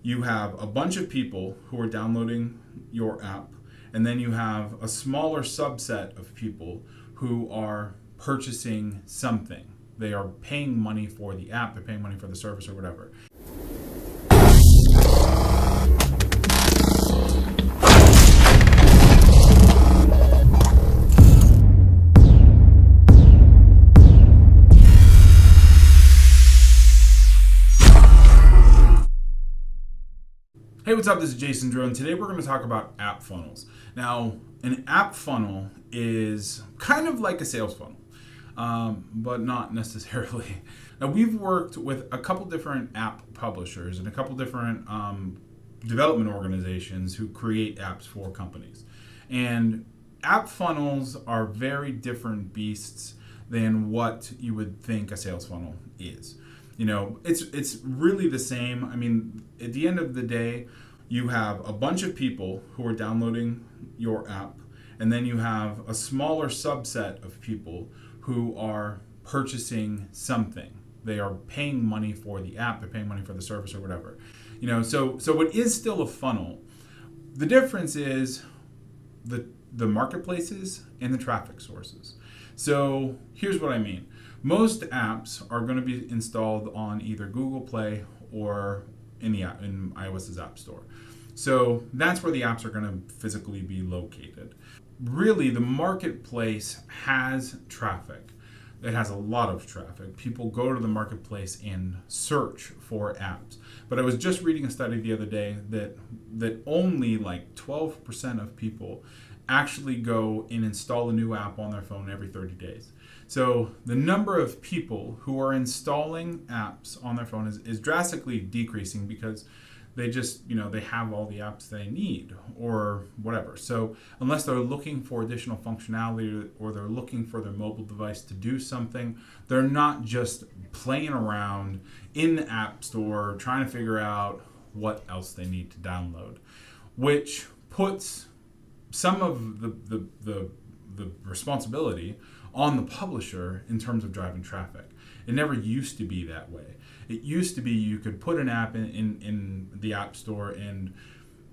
you have a bunch of people who are downloading your app, and then you have a smaller subset of people who are purchasing something. They are paying money for the app, they're paying money for the service or whatever. Hey, what's up? This is Jason Drew, and today we're going to talk about app funnels. Now, an app funnel is kind of like a sales funnel, but not necessarily. Now, we've worked with a couple different app publishers and a couple different development organizations who create apps for companies. And app funnels are very different beasts than what you would think a sales funnel is. You know, it's really the same. I mean, at the end of the day, you have a bunch of people who are downloading your app, and then you have a smaller subset of people who are purchasing something. They are paying money for the app, they're paying money for the service or whatever. You know, so it is still a funnel. The difference is the marketplaces and the traffic sources. So here's what I mean. Most apps are going to be installed on either Google Play or in iOS's App Store. So that's where the apps are going to physically be located. Really, the marketplace has traffic. It has a lot of traffic. People go to the marketplace and search for apps. But I was just reading a study the other day that only like 12% of people actually go and install a new app on their phone every 30 days. So the number of people who are installing apps on their phone is drastically decreasing because they just, they have all the apps they need or whatever. So unless they're looking for additional functionality or they're looking for their mobile device to do something, they're not just playing around in the App Store trying to figure out what else they need to download, which puts some of the responsibility on the publisher in terms of driving traffic. It never used to be that way. It used to be you could put an app in the App Store and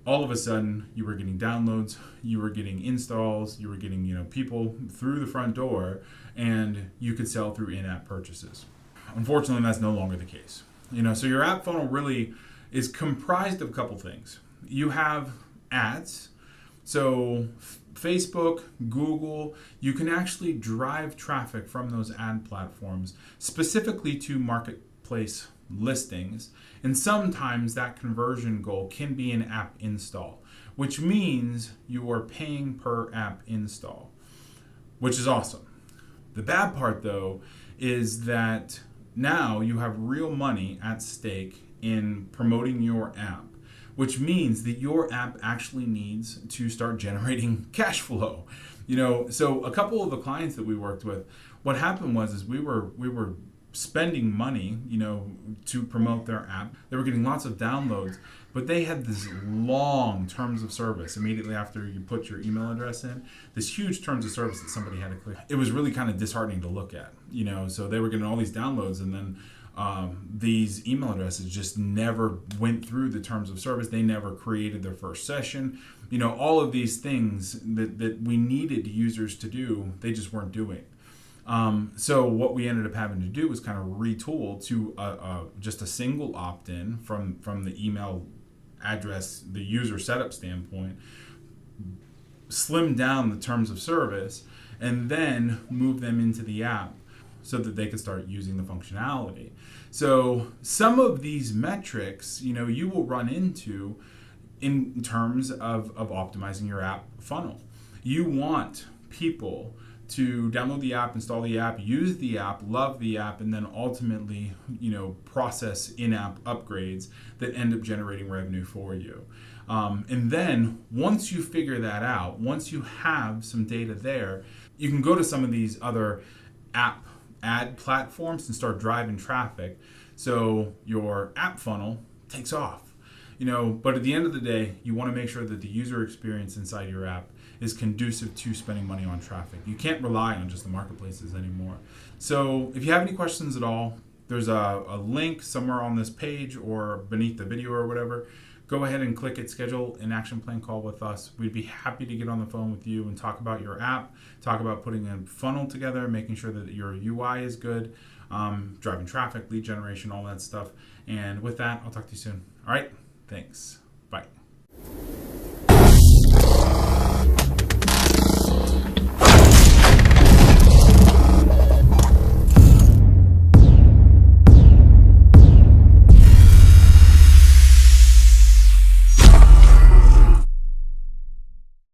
all of a sudden you were getting downloads, you were getting installs, you were getting people through the front door, and you could sell through in-app purchases. Unfortunately, that's no longer the case. So your app funnel really is comprised of a couple things. You have ads. So Facebook, Google, you can actually drive traffic from those ad platforms specifically to marketplace listings. And sometimes that conversion goal can be an app install, which means you are paying per app install, which is awesome. The bad part, though, is that now you have real money at stake in promoting your app, which means that your app actually needs to start generating cash flow. So a couple of the clients that we worked with, what happened was we were spending money, to promote their app. They were getting lots of downloads, but they had this long terms of service immediately after you put your email address in, this huge terms of service that somebody had to clear. It was really kind of disheartening to look at, so they were getting all these downloads and then these email addresses just never went through the terms of service. They never created their first session. All of these things that we needed users to do, they just weren't doing. So what we ended up having to do was kind of retool to just a single opt-in from the email address, the user setup standpoint, slim down the terms of service, and then move them into the app so that they could start using the functionality. So some of these metrics, you will run into in terms of optimizing your app funnel. You want people to download the app, install the app, use the app, love the app, and then ultimately, process in-app upgrades that end up generating revenue for you. And then once you figure that out, once you have some data there, you can go to some of these other app ad platforms and start driving traffic so your app funnel takes off. But at the end of the day, you want to make sure that the user experience inside your app is conducive to spending money on traffic. You can't rely on just the marketplaces anymore. So if you have any questions at all, there's a link somewhere on this page or beneath the video or whatever. Go ahead and click it, schedule an action plan call with us. We'd be happy to get on the phone with you and talk about your app, talk about putting a funnel together, making sure that your UI is good, driving traffic, lead generation, all that stuff. And with that, I'll talk to you soon. All right, thanks. Bye.